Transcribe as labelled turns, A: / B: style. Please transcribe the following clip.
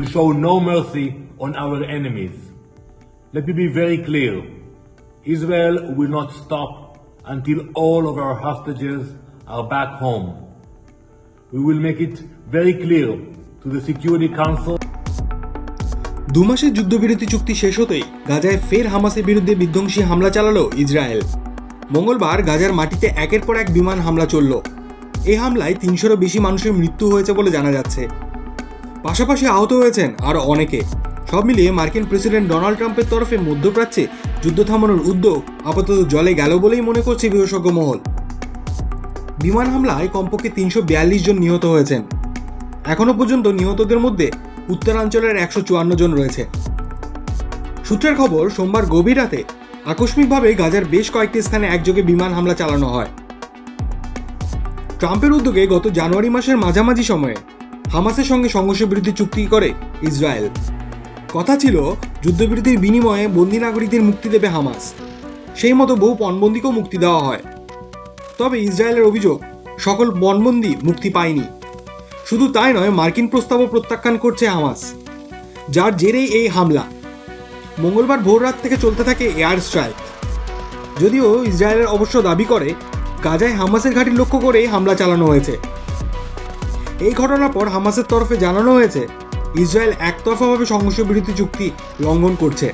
A: show no mercy on our enemies. Let me be very clear. Israel will not stop until all of our hostages are back home. We will make it very clear to the Security Council.
B: 2 মাসের যুদ্ধবিরতি চুক্তি শেষ হতেই গাজায় ফের হামাসের বিরুদ্ধে বিধ্বংসী হামলা চালালো ইসরায়েল। মঙ্গলবার গাজার মাটিতে একের পর এক বিমান হামলা চলল। এই হামলায় 300-এরও বেশি মানুষের মৃত্যু হয়েছে বলে জানা যাচ্ছে। পাশাপাশি আহত হয়েছেন আরও অনেকে। সব মিলিয়ে মার্কিন প্রেসিডেন্ট ডোনাল্ড ট্রাম্পের তরফে মধ্যপ্রাচ্যে যুদ্ধ থামানোর উদ্যোগ আপাতত জলে গেল বলেই মনে করছে বিশেষজ্ঞ মহল। বিমান হামলায় কমপক্ষে 342 জন নিহত হয়েছেন। এখনও পর্যন্ত নিহতদের মধ্যে উত্তরাঞ্চলের 154 জন রয়েছে। সূত্রের খবর, সোমবার গভীর রাতে আকস্মিকভাবে গাজার বেশ কয়েকটি স্থানে একযোগে বিমান হামলা চালানো হয়। ট্রাম্পের উদ্যোগে গত জানুয়ারি মাসের মাঝামাঝি সময়ে হামাসের সঙ্গে সংঘর্ষবিরতি চুক্তি করে ইসরায়েল। কথা ছিল যুদ্ধবিরতির বিনিময়ে বন্দী নাগরিকদের মুক্তি দেবে হামাস। সেই মতো বহু পণবন্দীকেও মুক্তি দেওয়া হয়। তবে ইসরায়েলের অভিযোগ, সকল পণবন্দী মুক্তি পায়নি। শুধু তাই নয়, মার্কিন প্রস্তাবও প্রত্যাখ্যান করছে হামাস, যার জেরেই এই হামলা। মঙ্গলবার ভোর রাত থেকে চলতে থাকে এয়ার স্ট্রাইক। যদিও ইসরায়েলের অবশ্য দাবি করে গাজায় হামাসের ঘাঁটি লক্ষ্য করে হামলা চালানো হয়েছে। এই ঘটনার পর হামাসের তরফে জানানো হয়েছে ইসরায়েল একতরফাভাবে সংঘর্ষবিরতি চুক্তি লঙ্ঘন করছে।